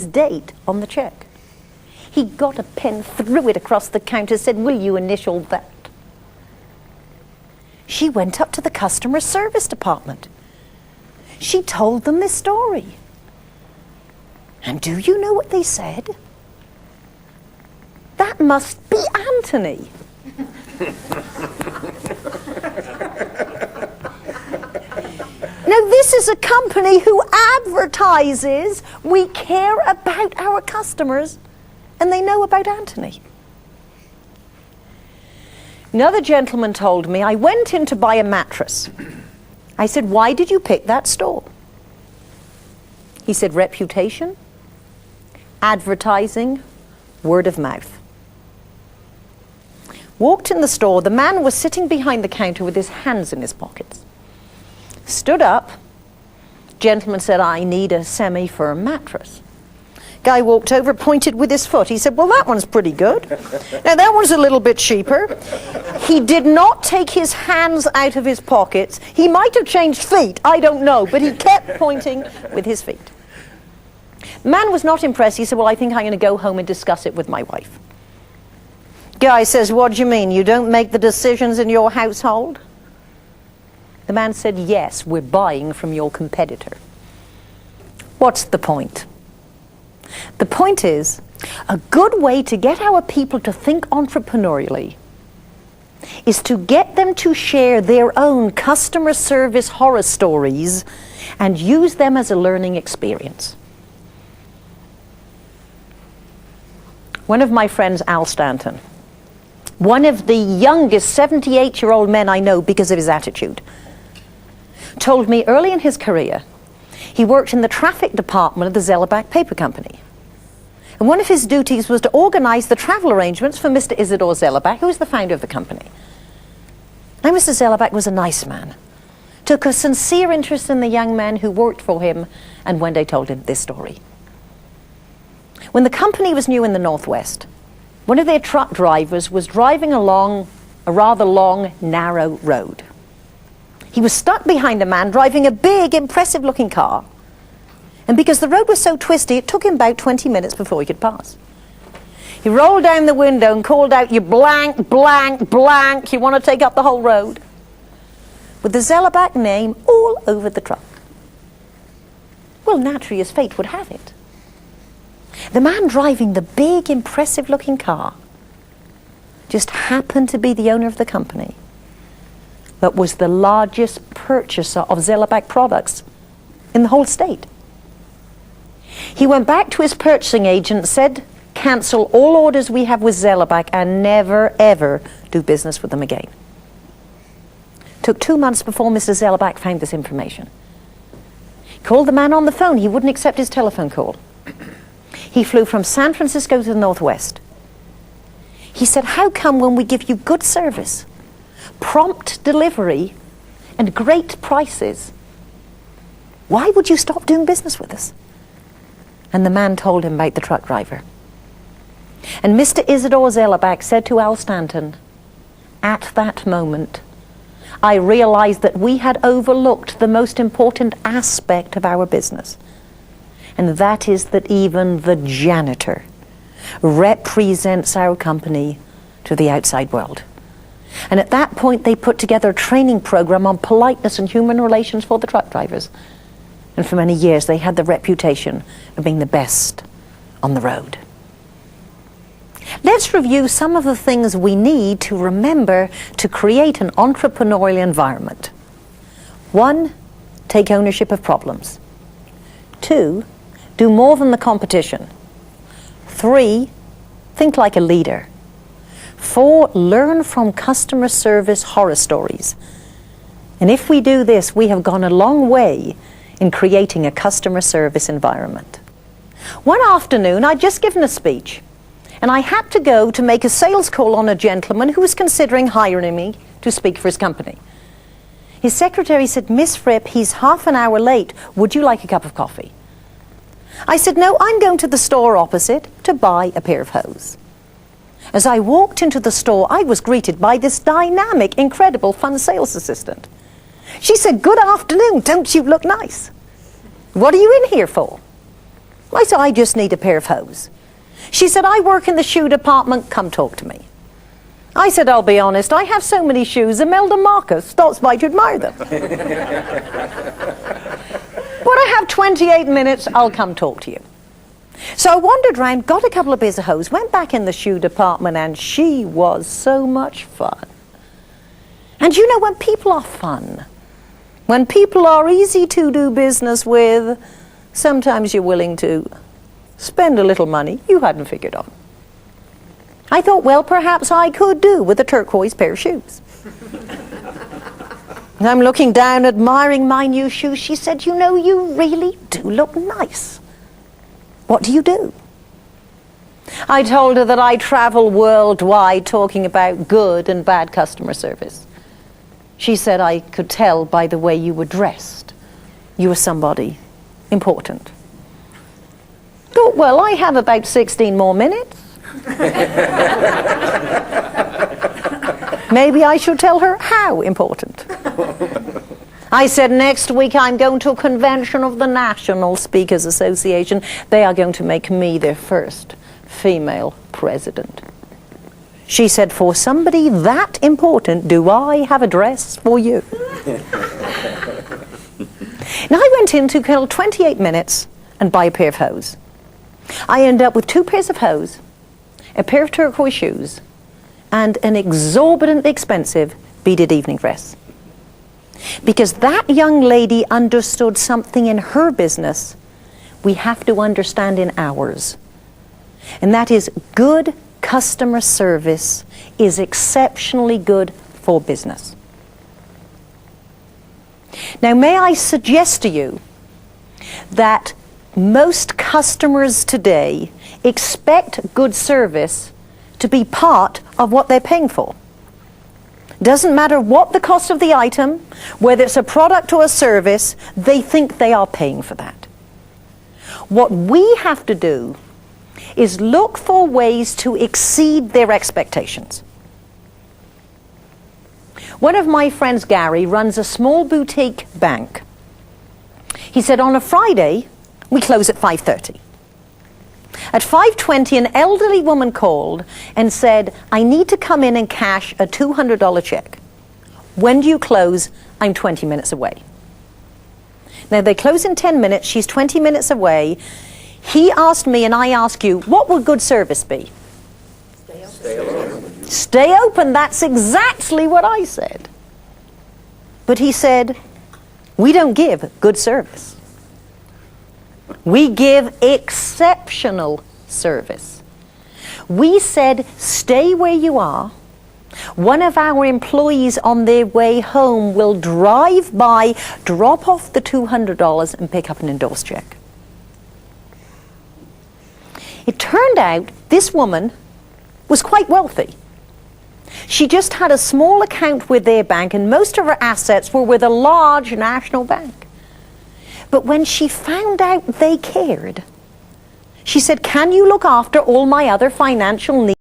date on the check. He got a pen, threw it across the counter, said, "Will you initial that?" She went up to the customer service department. She told them this story. And do you know what they said? "That must be Anthony." Now, this is a company who advertises we care about our customers, and they know about Anthony. Another gentleman told me, I went in to buy a mattress. I said, "Why did you pick that store?" He said, "Reputation, advertising, word of mouth." Walked in the store, the man was sitting behind the counter with his hands in his pockets. Stood up, gentleman said, "I need a semi-firm mattress." Guy walked over, pointed with his foot. He said, "Well, that one's pretty good. Now, that one's a little bit cheaper." He did not take his hands out of his pockets. He might have changed feet, I don't know, but he kept pointing with his feet. Man was not impressed. He said, "Well, I think I'm going to go home and discuss it with my wife." Guy says, "What do you mean? You don't make the decisions in your household?" The man said, "Yes, we're buying from your competitor." What's the point? The point is, a good way to get our people to think entrepreneurially is to get them to share their own customer service horror stories and use them as a learning experience. One of my friends, Al Stanton, one of the youngest 78-year-old men I know because of his attitude, told me early in his career he worked in the traffic department of the Zellerbach paper company. And one of his duties was to organize the travel arrangements for Mr. Isidore Zellerbach, who was the founder of the company. Now, Mr. Zellerbach was a nice man, took a sincere interest in the young man who worked for him, and one day told him this story. When the company was new in the Northwest, one of their truck drivers was driving along a rather long, narrow road. He was stuck behind a man driving a big, impressive-looking car. And because the road was so twisty, it took him about 20 minutes before he could pass. He rolled down the window and called out, "You blank, blank, blank, you want to take up the whole road?" With the Zellerbach name all over the truck. Well, naturally, as fate would have it, the man driving the big, impressive-looking car just happened to be the owner of the company that was the largest purchaser of Zellerbach products in the whole state. He went back to his purchasing agent and said, "Cancel all orders we have with Zellerbach and never, ever do business with them again." Took 2 months before Mr. Zellerbach found this information. He called the man on the phone. He wouldn't accept his telephone call. He flew from San Francisco to the Northwest. He said, "How come when we give you good service, prompt delivery, and great prices, why would you stop doing business with us?" And the man told him about the truck driver. And Mr. Isidore Zellerbach said to Al Stanton, "At that moment, I realized that we had overlooked the most important aspect of our business. And that is that even the janitor represents our company to the outside world." And at that point, they put together a training program on politeness and human relations for the truck drivers. And for many years, they had the reputation of being the best on the road. Let's review some of the things we need to remember to create an entrepreneurial environment. 1, take ownership of problems. 2, do more than the competition. 3, think like a leader. 4, learn from customer service horror stories. And if we do this, we have gone a long way in creating a customer service environment. One afternoon, I'd just given a speech, and I had to go to make a sales call on a gentleman who was considering hiring me to speak for his company. His secretary said, "Miss Fripp, he's half an hour late. Would you like a cup of coffee?" I said, "No, I'm going to the store opposite to buy a pair of hose." As I walked into the store, I was greeted by this dynamic, incredible, fun sales assistant. She said, "Good afternoon, don't you look nice? What are you in here for?" I said, I just need a pair of hose. She said, I work in the shoe department, come talk to me. I said, I'll be honest, I have so many shoes, Imelda Marcus stops by to admire them. But I have 28 minutes, I'll come talk to you. So I wandered around, got a couple of pairs of hose, went back in the shoe department, and she was so much fun. And you know, when people are fun, when people are easy to do business with, sometimes you're willing to spend a little money you hadn't figured on. I thought, well, perhaps I could do with a turquoise pair of shoes. And I'm looking down, admiring my new shoes. She said, you know, you really do look nice. What do you do? I told her that I travel worldwide talking about good and bad customer service. She said, I could tell by the way you were dressed. You were somebody important. Thought, well, I have about 16 more minutes. Maybe I should tell her how important. I said, next week I'm going to a convention of the National Speakers Association. They are going to make me their first female president. She said, for somebody that important, do I have a dress for you? Now I went in to kill 28 minutes and buy a pair of hose. I ended up with 2 pairs of hose, a pair of turquoise shoes, and an exorbitantly expensive beaded evening dress. Because that young lady understood something in her business we have to understand in ours. And that is, good customer service is exceptionally good for business. Now, may I suggest to you that most customers today expect good service to be part of what they're paying for. Doesn't matter what the cost of the item, whether it's a product or a service, they think they are paying for that. What we have to do is look for ways to exceed their expectations. One of my friends, Gary, runs a small boutique bank. He said, on a Friday, we close at 5:30. At 5:20, an elderly woman called and said, I need to come in and cash a $200 check. When do you close? I'm 20 minutes away. Now, they close in 10 minutes. She's 20 minutes away. He asked me, and I ask you, what would good service be? Stay open. Stay open. That's exactly what I said. But he said, we don't give good service. We give exceptional service. We said, stay where you are. One of our employees on their way home will drive by, drop off the $200 and pick up an endorsed check. It turned out this woman was quite wealthy. She just had a small account with their bank, and most of her assets were with a large national bank. But when she found out they cared, she said, can you look after all my other financial needs?